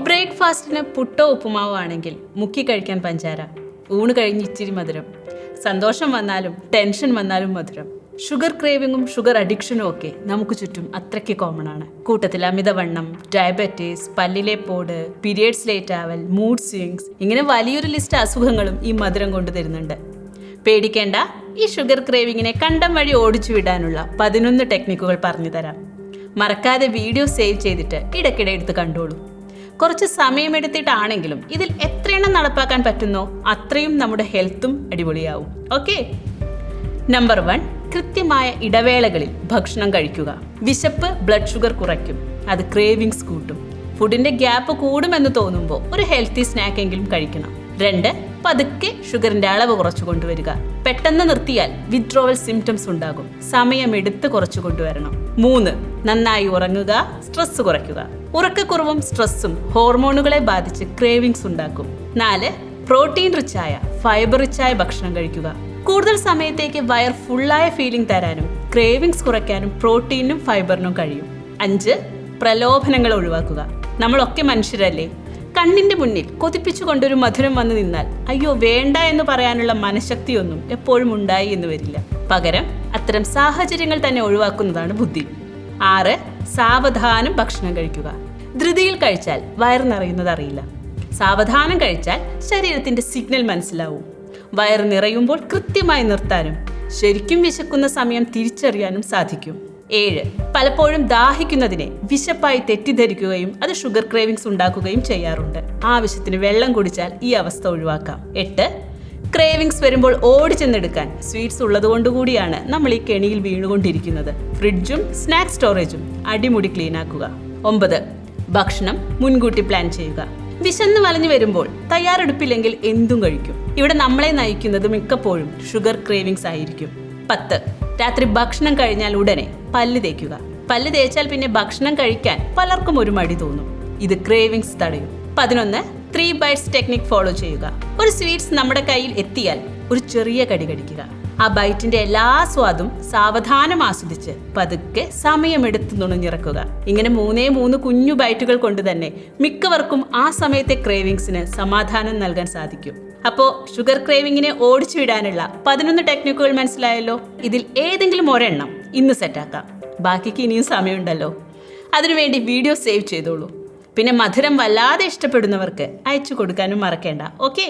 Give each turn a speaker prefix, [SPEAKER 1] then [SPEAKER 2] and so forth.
[SPEAKER 1] ബ്രേക്ക്ഫാസ്റ്റിന് പുട്ടോ ഉപ്പുമാവോ ആണെങ്കിൽ മുക്കി കഴിക്കാൻ പഞ്ചാര, ഊണ് കഴിഞ്ഞ് ഇച്ചിരി മധുരം, സന്തോഷം വന്നാലും ടെൻഷൻ വന്നാലും മധുരം. ഷുഗർ ക്രേവിങ്ങും ഷുഗർ അഡിക്ഷനും ഒക്കെ നമുക്ക് ചുറ്റും അത്രയ്ക്ക് കോമൺ ആണ്. കൂട്ടത്തിൽ അമിതവണ്ണം, ഡയബറ്റീസ്, പല്ലിലെ പോട്, പീരിയഡ്സ് ലേറ്റ് ആവൽ, മൂഡ് സ്വിങ്സ്, ഇങ്ങനെ വലിയൊരു ലിസ്റ്റ് അസുഖങ്ങളും ഈ മധുരം കൊണ്ട് തരുന്നുണ്ട്. പേടിക്കേണ്ട, ഈ ഷുഗർ ക്രേവിങ്ങിനെ കണ്ടം വഴി ഓടിച്ചു വിടാനുള്ള 11 ടെക്നിക്കുകൾ പറഞ്ഞു തരാം. മറക്കാതെ വീഡിയോ സേവ് ചെയ്തിട്ട് ഇടയ്ക്കിടെ എടുത്ത് കണ്ടോളൂ. കുറച്ച് സമയമെടുത്തിട്ടാണെങ്കിലും ഇതിൽ എത്രയെണ്ണം നടപ്പാക്കാൻ പറ്റുന്നോ അത്രയും നമ്മുടെ ഹെൽത്തും അടിപൊളിയാവും. ഓക്കെ. നമ്പർ 1, കൃത്യമായ ഇടവേളകളിൽ ഭക്ഷണം കഴിക്കുക. വിശപ്പ് ബ്ലഡ് ഷുഗർ കുറയ്ക്കും, അത് ക്രേവിങ്സ് കൂട്ടും. ഫുഡിന്റെ ഗ്യാപ്പ് കൂടുമെന്ന് തോന്നുമ്പോൾ ഒരു ഹെൽത്തി സ്നാക്ക് എങ്കിലും കഴിക്കണം. 2, പതുക്കെ ഷുഗറിന്റെ അളവ് കുറച്ചു കൊണ്ടുവരിക. പെട്ടെന്ന് നിർത്തിയാൽ വിത്ഡ്രോവൽ സിംറ്റംസ് ഉണ്ടാകും, സമയമെടുത്ത് കുറച്ചു കൊണ്ടുവരണം. 3, നന്നായി ഉറങ്ങുക, സ്ട്രെസ് കുറയ്ക്കുക. ഉറക്കക്കുറവും സ്ട്രെസ്സും ഹോർമോണുകളെ ബാധിച്ച് ക്രേവിങ്സ് ഉണ്ടാക്കും. 4, പ്രോട്ടീൻ റിച്ചായ ഫൈബർ റിച്ചായ ഭക്ഷണം കഴിക്കുക. കൂടുതൽ സമയത്തേക്ക് വയർ ഫുള്ളായ ഫീലിംഗ് തരാനും ക്രേവിങ്സ് കുറയ്ക്കാനും പ്രോട്ടീനും ഫൈബറിനും കഴിയും. 5, പ്രലോഭനങ്ങൾ ഒഴിവാക്കുക. നമ്മളൊക്കെ മനുഷ്യരല്ലേ. കണ്ണിന്റെ മുന്നിൽ കൊതിപ്പിച്ചുകൊണ്ടൊരു മധുരം വന്നു നിന്നാൽ അയ്യോ വേണ്ട എന്ന് പറയാനുള്ള മനഃശക്തിയൊന്നും എപ്പോഴും ഉണ്ടായി എന്ന് വരില്ല. പകരം അത്തരം സാഹചര്യങ്ങൾ തന്നെ ഒഴിവാക്കുന്നതാണ് ബുദ്ധി. 6, സാവധാനം ഭക്ഷണം കഴിക്കുക. ധൃതിയിൽ കഴിച്ചാൽ വയറ് നിറയുന്നത് അറിയില്ല. സാവധാനം കഴിച്ചാൽ ശരീരത്തിന്റെ സിഗ്നൽ മനസ്സിലാവും. വയറ് നിറയുമ്പോൾ കൃത്യമായി നിർത്താനും ശരിക്കും വിശക്കുന്ന സമയം തിരിച്ചറിയാനും സാധിക്കും. 7, പലപ്പോഴും ദാഹിക്കുന്നതിനെ വിശപ്പായി തെറ്റിദ്ധരിക്കുകയും അത് ഷുഗർ ക്രേവിങ്സ് ഉണ്ടാക്കുകയും ചെയ്യാറുണ്ട്. ആവശ്യത്തിന് വെള്ളം കുടിച്ചാൽ ഈ അവസ്ഥ ഒഴിവാക്കാം. 8, ക്രേവിങ്സ് വരുമ്പോൾ ഓടി ചെന്നെടുക്കാൻ സ്വീറ്റ്സ് ഉള്ളതുകൊണ്ടുകൂടിയാണ് നമ്മൾ ഈ കെണിയിൽ വീണുകൊണ്ടിരിക്കുന്നത്. ഫ്രിഡ്ജും സ്നാക്ക് സ്റ്റോറേജും അടിമുടി ക്ലീൻ ആക്കുക. 9, ഭക്ഷണം മുൻകൂട്ടി പ്ലാൻ ചെയ്യുക. വിശന്ന് വലഞ്ഞു വരുമ്പോൾ തയ്യാറെടുപ്പില്ലെങ്കിൽ എന്തും കഴിക്കും. ഇവിടെ നമ്മളെ നയിക്കുന്നത് മിക്കപ്പോഴും ഷുഗർ ക്രേവിങ്സ് ആയിരിക്കും. 10, രാത്രി ഭക്ഷണം കഴിഞ്ഞാൽ ഉടനെ പല്ല് തേക്കുക. പല്ല് തേച്ചാൽ പിന്നെ ഭക്ഷണം കഴിക്കാൻ പലർക്കും ഒരു മടി തോന്നും. ഇത് ക്രേവിങ്സ് തടയും. 11, 3 ബൈറ്റ്സ് ടെക്നിക് ഫോളോ ചെയ്യുക. ഒരു സ്വീറ്റ്സ് നമ്മുടെ കയ്യിൽ എത്തിയാൽ ഒരു ചെറിയ കടി കടിക്കുക. ആ ബൈറ്റിന്റെ എല്ലാ സ്വാദും സാവധാനം ആസ്വദിച്ച് പതുക്കെ സമയമെടുത്ത് നുണഞ്ഞിറക്കുക. ഇങ്ങനെ 3 കുഞ്ഞു ബൈറ്റുകൾ കൊണ്ട് തന്നെ മിക്കവർക്കും ആ സമയത്തെ ക്രേവിങ്സിന് സമാധാനം നൽകാൻ സാധിക്കും. അപ്പോൾ ഷുഗർ ക്രേവിങ്ങിനെ ഓടിച്ചു വിടാനുള്ള 11 ടെക്നിക്കുകൾ മനസ്സിലായല്ലോ. ഇതിൽ ഏതെങ്കിലും ഒരെണ്ണം ഇന്ന് സെറ്റാക്കാം. ബാക്കിക്ക് ഇനിയും സമയമുണ്ടല്ലോ. അതിനുവേണ്ടി വീഡിയോ സേവ് ചെയ്തോളൂ. പിന്നെ മധുരം വല്ലാതെ ഇഷ്ടപ്പെടുന്നവർക്ക് അയച്ചു കൊടുക്കാനും മറക്കേണ്ട. ഓക്കെ.